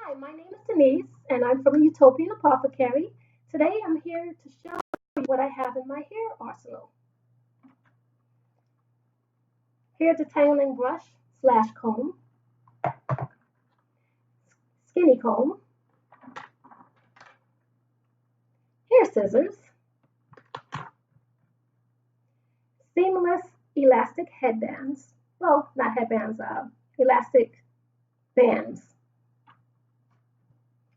Hi, my name is Denise, and I'm from Utopian Apothecary. Today I'm here to show you what I have in my hair arsenal. Here's a detangling brush slash comb, skinny comb, hair scissors, seamless elastic headbands. Well, not headbands, elastic bands.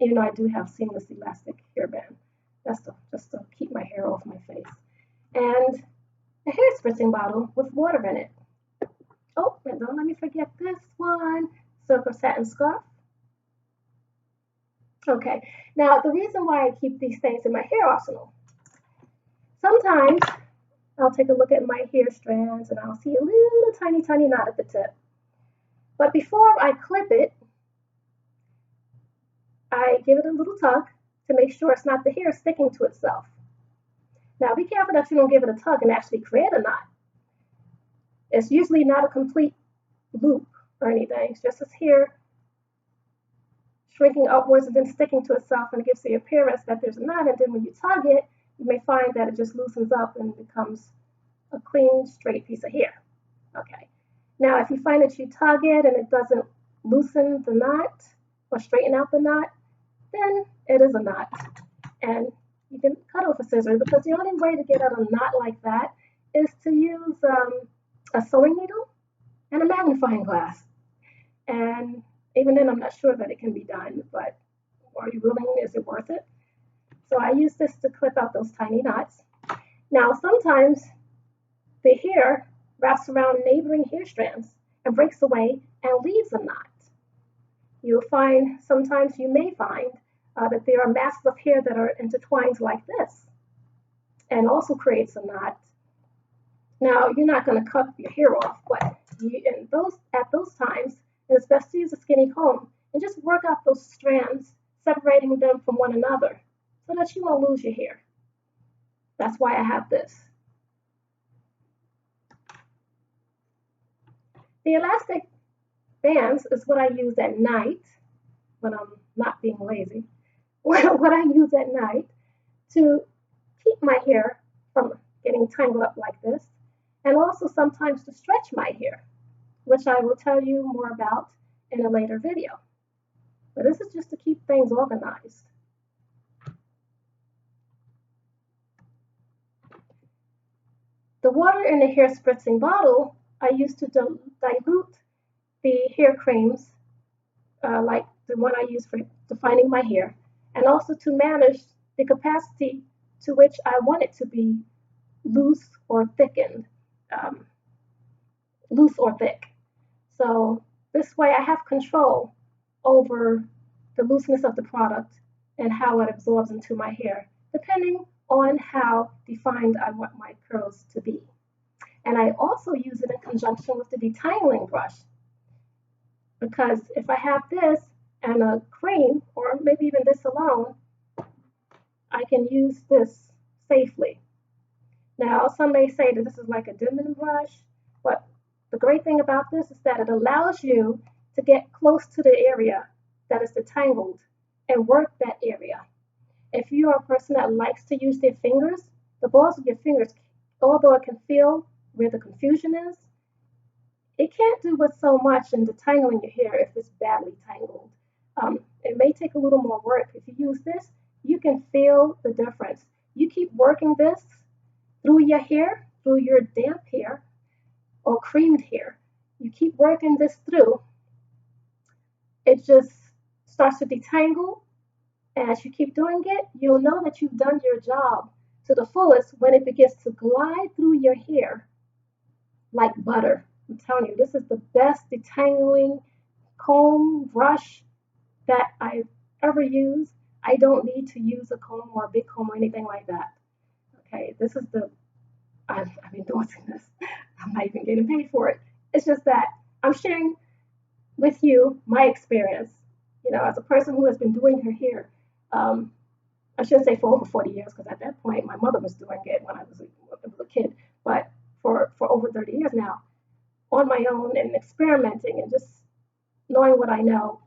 Even though I do have seamless elastic hairband. That's just to keep my hair off my face. And a hair spritzing bottle with water in it. Oh, and don't let me forget this one. Silk or satin scarf. Okay, now the reason why I keep these things in my hair arsenal, sometimes I'll take a look at my hair strands and I'll see a little tiny knot at the tip. But before I clip it, I give it a little tug to make sure it's not the hair sticking to itself. Now be careful that you don't give it a tug and actually create a knot. It's usually not a complete loop or anything. It's just this hair shrinking upwards and then sticking to itself, and it gives the appearance that there's a knot, and then when you tug it, you may find that it just loosens up and becomes a clean, straight piece of hair. Okay. Now, if you find that you tug it and it doesn't loosen the knot or straighten out the knot, then it is a knot. And you can cut off a scissors, because the only way to get out a knot like that is to use a sewing needle and a magnifying glass. And even then, I'm not sure that it can be done, but are you willing? Is it worth it? So I use this to clip out those tiny knots. Now, sometimes the hair wraps around neighboring hair strands and breaks away and leaves a knot. Sometimes you may find that there are masses of hair that are intertwined like this and also creates a knot. Now, you're not going to cut your hair off, but at those times, it's best to use a skinny comb and just work out those strands, separating them from one another so that you won't lose your hair. That's why I have this. The elastic bands is what I use at night when I'm not being lazy. What I use at night to keep my hair from getting tangled up like this, and also sometimes to stretch my hair, which I will tell you more about in a later video. But this is just to keep things organized. The water in the hair spritzing bottle I use to dilute the hair creams, like the one I use for defining my hair, and also to manage the capacity to which I want it to be loose or thickened, loose or thick. So this way I have control over the looseness of the product and how it absorbs into my hair, depending on how defined I want my curls to be. And I also use it in conjunction with the detangling brush, because if I have this and a cream, or maybe even this alone, I can use this safely. Now, some may say that this is like a dimming brush, but the great thing about this is that it allows you to get close to the area that is detangled and work that area. If you are a person that likes to use their fingers, the balls of your fingers, although it can feel where the confusion is, it can't do but so much in detangling your hair if it's badly tangled. It may take a little more work. If you use this, you can feel the difference. You keep working this through your hair, through your damp hair or creamed hair. You keep working this through. It just starts to detangle. And as you keep doing it, you'll know that you've done your job to the fullest when it begins to glide through your hair like butter. I'm telling you, this is the best detangling comb brush that I've ever used. I don't need to use a comb or a big comb or anything like that. Okay, this is I'm endorsing this. I'm not even getting paid for it. It's just that I'm sharing with you my experience. As a person who has been doing her hair, I shouldn't say for over 40 years, because at that point my mother was doing it when I was a kid, but for over 30 years now, on my own and experimenting and just knowing what I know,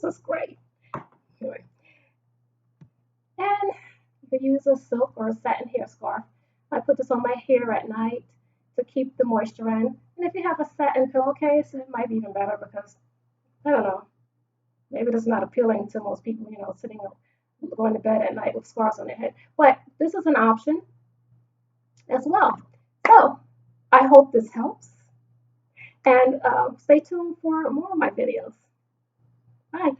This is great. Anyway. And you can use a silk or a satin hair scarf. I put this on my hair at night to keep the moisture in. And if you have a satin pillowcase, it might be even better because, I don't know, maybe that's not appealing to most people, sitting up, going to bed at night with scarves on their head. But this is an option as well. So I hope this helps. And stay tuned for more of my videos. Bye.